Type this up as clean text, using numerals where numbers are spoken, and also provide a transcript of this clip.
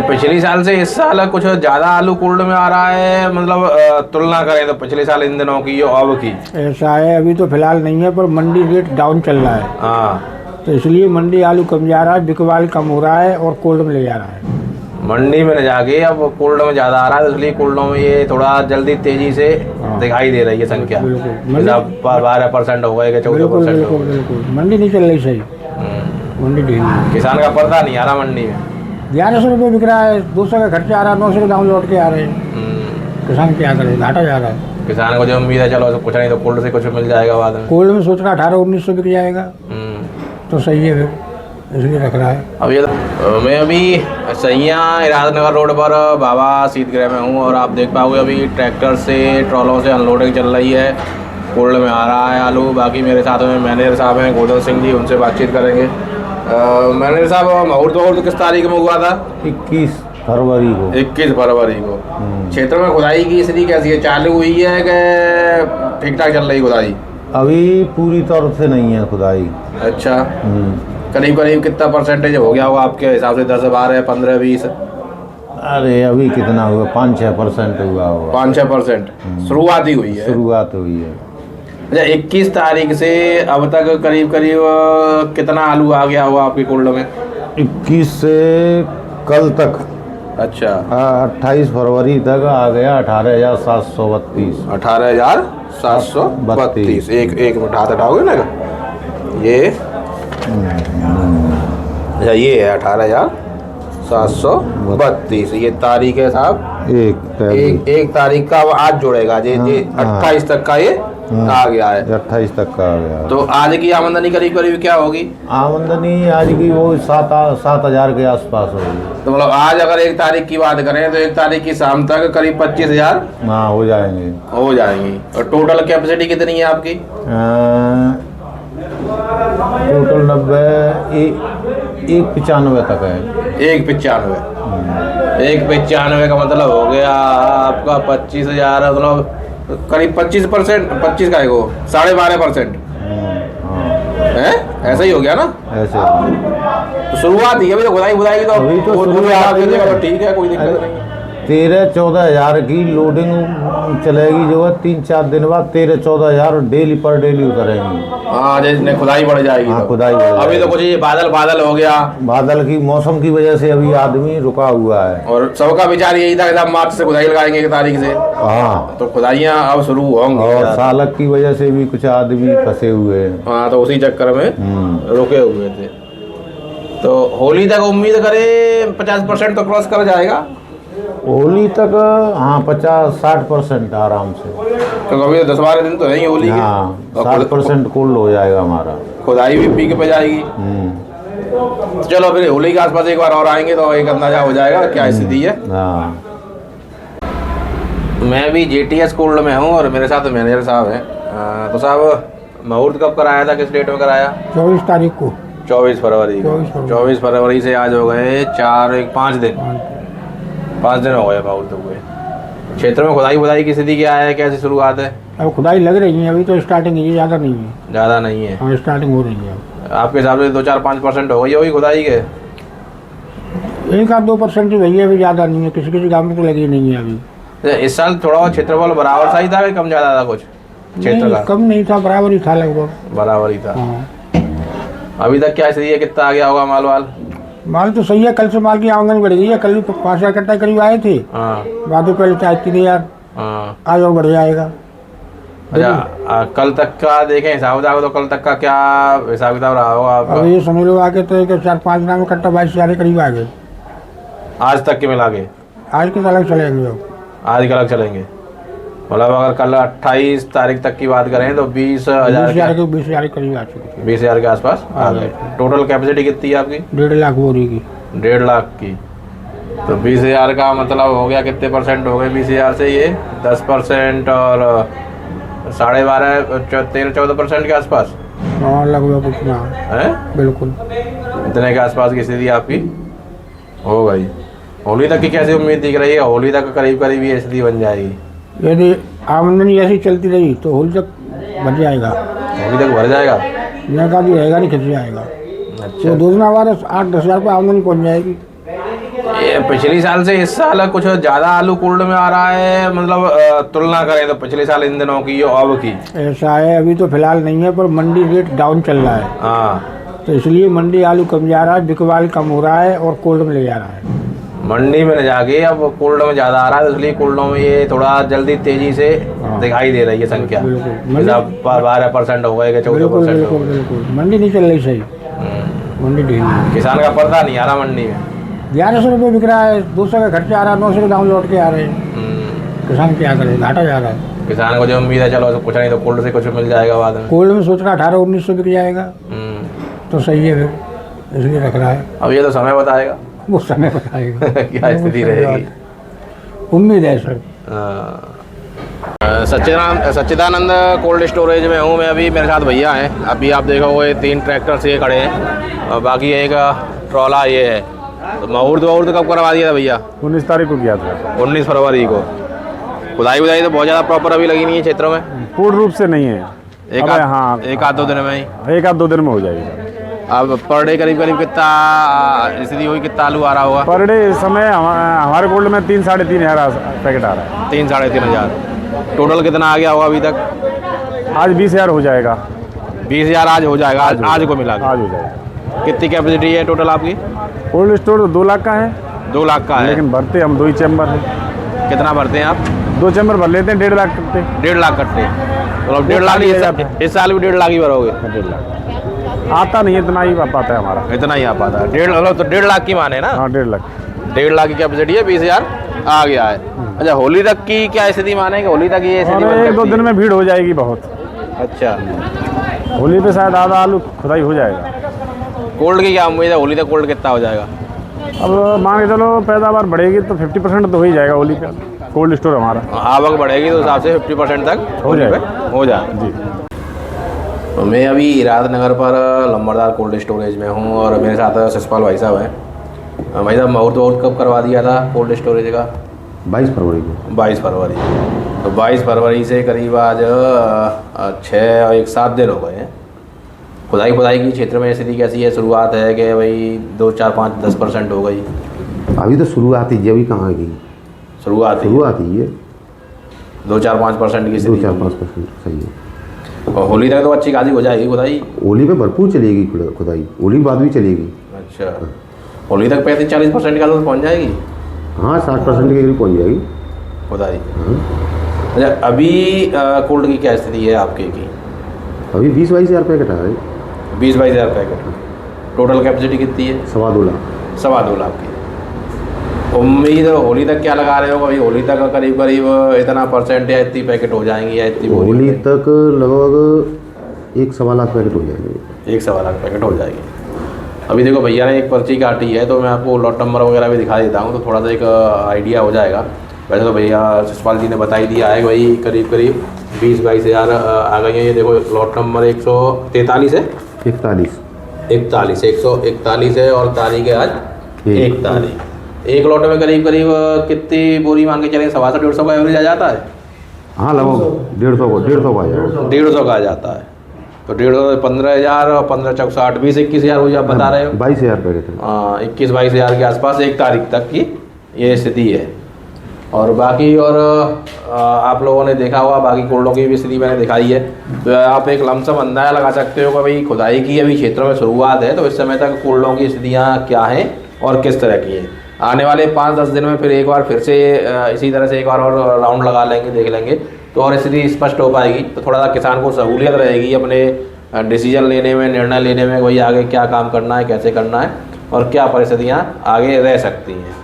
पिछली साल से इस साल कुछ ज्यादा आलू कोल्ड में आ रहा है, मतलब तुलना करें तो पिछले साल इन दिनों की और अब की? ऐसा है, अभी तो फिलहाल नहीं है, पर मंडी रेट डाउन चल रहा है। हाँ, तो इसलिए मंडी आलू कम जा रहा है, बिकवाल कम हो रहा है और कोल्ड में ले जा रहा है। मंडी में न जाके अब कोल्ड में ज्यादा आ रहा है, तो इसलिए कोल्डों में ये थोड़ा जल्दी तेजी से दिखाई दे रही है संख्या। 12% हो गए, 14% हो गए। बिल्कुल मंडी नहीं चल रही सही, मंडी ढीली है। किसान का पर्दा नहीं आ रहा मंडी में। 1100 रुपये बिक रहा है, 200 का खर्चा आ रहा है, 900 के दाम लौट के आ रहे हैं। किसान क्या करे, घाटा जा रहा है। किसान को जो उम्मीद है चलो कुछ नहीं तो कोल्ड से कुछ मिल जाएगा बाद में। कोल्ड में सोच रहा 1800-1900 बिक जाएगा तो सही है, फिर इसलिए रख रहा है। अब ये मैं अभी सैया राजनगर रोड पर बाबा शीतगृह में हूँ और आप देख पाओगे अभी ट्रैक्टर से ट्रॉलों से अनलोडिंग चल रही है। कोल्ड में आ रहा है आलू। बाकी मेरे साथ में मैनेजर साहब हैं गोदन सिंह जी, उनसे बातचीत करेंगे। मैनेजर साहब, मुहूर्त किस तारीख में हुआ था? 21 फरवरी को। 21 फरवरी को। क्षेत्र में खुदाई की स्थिति कैसी है? चालू हुई है कि ठीक ठाक चल रही खुदाई? अभी पूरी तौर से नहीं है खुदाई। अच्छा, करीब करीब कितना परसेंटेज हो गया होगा आपके हिसाब से? 10, 12, 15, 20? अरे अभी कितना हुआ? 5-6% हुआ होगा। 5-6% शुरुआत ही हुई है। शुरुआत हुई है। अच्छा, 21 तारीख से अब तक करीब करीब कितना आलू आ गया होगा आपकी कोल्ड में? 21 से कल तक। अच्छा, 28 फरवरी तक आ गया 18,732। 18,732। एक मिनट हाथ हटाओगे ना ये? अच्छा, ये है 18,732। ये तारीख है साहब, एक तारीख का आज जोड़ेगा जी। 28 तक का ये आ गया है। 28 तक का आ गया। तो आज की आमदनी करीब करीब क्या होगी? आमदनी आज की वो 7,000 के आसपास होगी। तो मतलब आज अगर 1 तारीख की बात करें तो 1 तारीख की शाम तक करीब 25,000 हाँ हो जाएंगी। और टोटल कैपेसिटी कितनी है आपकी? टोटल 195 तक है। 195 का मतलब हो गया आपका 25,000, मतलब करीब 25%। 25 का है वो 12.5% है, ऐसा ही हो गया ना? ऐसे तो शुरुआत ही अभी तो खुदाई की तो अभी तो शुरुआत ठीक है, कोई दिक्कत नहीं। 13-14 हज़ार की लोडिंग चलेगी जो है 3-4 दिन बाद। 13-14 हज़ार डेली पर डेली उतरेंगी। हाँ, जैसे खुदाई बढ़ जाएगी। हाँ, खुदाई बढ़ जाएगी। अभी तो कुछ ये बादल हो गया, बादल की मौसम की वजह से अभी आदमी रुका हुआ है। और सबका विचार यही था कि मार्च से खुदाई लगाएंगे 1 तारीख से। हाँ, तो खुदाइयाँ अब शुरू होंगी। और सालक की वजह से भी कुछ आदमी फंसे हुए हैं। हाँ, तो उसी चक्कर में रुके हुए थे। तो होली तक उम्मीद करें 50% तो क्रॉस कर जाएगा। होली तक हाँ 50-60% आराम से। तो अभी 10-12 दिन तो नहीं होली के। हाँ, 60% कोल्ड हो जाएगा हमारा। खुदाई भी पीक पे जाएगी। चलो फिर होली के आसपास एक बार और आएंगे तो एक अंदाजा हो जाएगा क्या स्थिति है। हाँ, मैं भी JTS कोल्ड में हूँ और मेरे साथ मैनेजर साहब हैं। तो साहब, मुहूर्त कब कराया था, किस डेट में कराया? 24 तारीख को। 24 फरवरी को। 24 फरवरी से आज हो गए 5 दिन हो गए मुहूर्त हुए। क्षेत्र में खुदाई की स्थिति क्या है, कैसी शुरुआत है? अब खुदाई लग रही है, अभी तो स्टार्टिंग है, ज़्यादा नहीं है। ज़्यादा नहीं है? हाँ, स्टार्टिंग हो रही है। आपके हिसाब से 2-4-5% हो गई होगी खुदाई के? 1-2% ही भैया, अभी ज़्यादा नहीं है। किसी गाँव में तो लगी नहीं है अभी। इस साल थोड़ा बहुत क्षेत्रफल बराबर सा ही था कि कम ज़्यादा था? कुछ क्षेत्र का कम नहीं था, बराबर ही था, लगभग बराबर ही था। हाँ। अभी तक क्या स्थिति है, कितना आ गया होगा माल तो सही है। कल से माल की आमदनी बढ़ गई है। कल भी 5,000 कट्टा करीब आए थे। हाँ, बाद में पहले 3,000। आज और बढ़ जाएगा। अच्छा, कल तक का देखें हिसाब किताब तो कल तक का क्या हिसाब किताब रहा होगा आपका? अब ये समझ लो आगे तो 4-5 दिन में कट्टा 22,000 के करीब आ गए आज तक के मिला के। आज के अलग चलेंगे, अब आज के अलग चलेंगे। मतलब अगर कल 28 तारीख तक की बात करें तो 20,000 के 20,000 के करीब आ चुके। 20,000 के आसपास आ गए। टोटल कैपेसिटी कितनी है आपकी? 1.5 लाख बोरी की। 1.5 लाख की। तो 20,000 का मतलब हो गया कितने परसेंट हो गए 20,000 से? ये 10% और 12.5 13-14% के आसपास। हाँ, लगभग उतना है। बिल्कुल इतने के आसपास की स्थिति आपकी हो गई। होली तक की कैसी उम्मीद दिख रही है? होली तक करीब करीब ये स्थिति बन जाएगी। यदि आमदनी ऐसी चलती रही तो होली तक भर जाएगा। होली तक भर जाएगा? महंगा भी रहेगा, नहीं खिंच जाएगा। अच्छा, तो 2 दिन बाद 8-10 हज़ार रुपये आमदनी पहुँच जाएगी। ये पिछली साल से इस साल कुछ ज़्यादा आलू कोल्ड में आ रहा है, मतलब तुलना करें तो पिछले साल इन दिनों की और अब की? ऐसा है, अभी तो फिलहाल नहीं है, पर मंडी रेट डाउन चल रहा है, हाँ, तो इसलिए मंडी आलू कम जा रहा है, बिकवाल कम हो रहा है और कोल्ड में ले जा रहा है। मंडी में न जाके अब कोल्ड में ज़्यादा आ रहा है, इसलिए कोल्डों में ये थोड़ा जल्दी तेजी से दिखाई दे रही है संख्या। बिल्कुल। 12% हो गए, 14% हो बिल्कुल गए। बिल्कुल, मंडी नहीं चल रही सही, मंडी ढीली है। किसान का पर्दा नहीं आ रहा मंडी में। 1100 रुपये बिक रहा है, 200 का खर्चा आ रहा है, 900 के दाम लौट के आ रहे हैं। किसान क्या करे, घाटा जा रहा है। किसान को जो उम्मीद है चलो कुछ नहीं तो कोल्ड से कुछ मिल जाएगा बाद में। कोल्ड में सोच रहा 1800-1900 बिक जाएगा तो सही है, फिर इसलिए रख रहा है। अब ये तो समय बताएगा वो समय बताएगा क्या स्थिति रहेगी। उम्मीद है सर। सच्चिदानंद कोल्ड स्टोरेज में हूँ मैं अभी, मेरे साथ भैया हैं। अभी आप देखोगे 3 ट्रैक्टर से खड़े हैं और बाकी एक ट्रॉला ये है। तो मुहूर्त कब करवा दिया था भैया? 19 तारीख को किया था। 19 फरवरी को। खुदाई बुदाई तो बहुत ज़्यादा प्रॉपर अभी लगी नहीं है क्षेत्रों में? पूर्ण रूप से नहीं है, एक आध 2 दिन में ही? एक आध 2 दिन में हो जाएगा। अब पर डे करीब कितना स्थिति हुई, कितना आलू आ रहा होगा? पर डे इस समय हमारे गोल्ड में 3-3.5 हज़ार पैकेट आ रहा है। 3-3.5 हज़ार। टोटल कितना आ गया होगा अभी तक? आज 20,000 हो जाएगा। 20,000 आज हो जाएगा? आज को मिला आज हो जाएगा। कितनी कैपेसिटी है टोटल आपकी? कोल्ड स्टोर तो 2 लाख का है। 2 लाख का है, लेकिन भरते हम 2 ही चैम्बर है। कितना भरते हैं आप? 2 चैम्बर भर लेते हैं, 1.5 लाख करते। 1.5 लाख कट्टे, मतलब 1.5 लाख इस साल भी 1.5 लाख ही भरोगे? 1.5 लाख आता नहीं, इतना ही आ पाता है हमारा। इतना ही आ पाता है? 1.5 लाख की माने ना? हाँ, 1.5 लाख। 1.5 लाख की कैपेसिटी है, 20,000 आ गया है। अच्छा, होली तक की क्या स्थिति मानेंगे? होली तक ये स्थिति बन 1-2 सकती दिन है? में भीड़ हो जाएगी बहुत। अच्छा, होली पे शायद आधा आलू खुदाई हो जाएगा। कोल्ड की क्या उम्मीद है? होली तक कोल्ड कितना हो जाएगा? अब मान के चलो पैदावार बढ़ेगी तो 50% तो हो ही जाएगा होली पे। कोल्ड स्टोर हमारा आवक बढ़ेगी तो हिसाब से 50% तक हो होली जाएगा। पे हो जाएगा जी। तो मैं अभी इरादनगर पर लंबरदार कोल्ड स्टोरेज में हूँ और मेरे साथ ससपाल भाई साहब हैं। भाई साहब, मुहूर्त कब करवा दिया था कोल्ड स्टोरेज का? 22 फरवरी को। 22 फरवरी। तो 22 फरवरी से करीब आज 6 और 7 दिन हो गए हैं। खुदाई की क्षेत्र में स्थिति कैसी है? शुरुआत है कि भाई 2, 4, 5, 10% हो गई? अभी तो शुरुआत ही, अभी कहाँ की शुरुआत ही है। 2, 4, 5% की स्थिति? 2-4-5% सही है। और होली तक तो अच्छी खासी हो जाएगी खुदाई? होली पे भरपूर चलेगी खुदाई, होली के बाद भी चलेगी। अच्छा, होली तक 35-40% का तो पहुँच जाएगी? हाँ, 60% के करीब पहुँच जाएगी खुदाई। अच्छा, अभी कोल्ड की क्या स्थिति है आपके की? अभी 20-22 हज़ार पैकेट आ रहे। 20-22 हज़ार पैकेट। टोटल कैपेसिटी कितनी है? 2.25 लाख। 2.25 लाख की। उम्मीद होली तक क्या लगा रहे हो? अभी होली तक करीब इतना परसेंट या इतनी पैकेट हो जाएंगी या इतनी? होली तक लगभग 1-1.25 लाख पैकेट हो जाएंगे। 1-1.25 लाख पैकेट हो जाएगी। अभी देखो भैया ने एक पर्ची काटी है, तो मैं आपको लॉट नंबर वगैरह भी दिखा देता हूँ तो थोड़ा सा एक आइडिया हो जाएगा। वैसे तो भैया ससपाल जी ने बता ही दिया है कि भाई करीब 20-22 हज़ार आ गई हैं। ये देखो लॉट नंबर 143 है? 41 141 है और तारीख है आज 1 तारीख। एक लॉट में करीब कितनी बोरी मान के चलें? 150-150 का एवरेज आ जाता है? हाँ, लगभग 150 का आ जाएगा। 150 का आ जाता है। तो 150 15,000 और 15 चौक 60, 20-21 हज़ार हो, आप बता रहे हो? 22 हज़ार पैकेट है। हाँ, 21-22 हज़ार के आसपास 1 तारीख तक की ये स्थिति है। और बाकी आप लोगों ने देखा होगा बाकी कोल्डों की भी स्थिति मैंने दिखाई है, तो आप एक लमसम अंदाजा लगा सकते हो कि भाई खुदाई की अभी क्षेत्रों में शुरुआत है, तो इस समय तक कोल्डों की स्थितियाँ क्या हैं और किस तरह की हैं। आने वाले 5-10 दिन में फिर एक बार फिर से इसी तरह से एक बार और राउंड लगा लेंगे, देख लेंगे तो और स्थिति स्पष्ट हो पाएगी। तो थोड़ा सा किसान को सहूलियत रहेगी अपने डिसीजन लेने में, निर्णय लेने में, वही आगे क्या काम करना है, कैसे करना है और क्या परिस्थितियाँ आगे रह सकती हैं।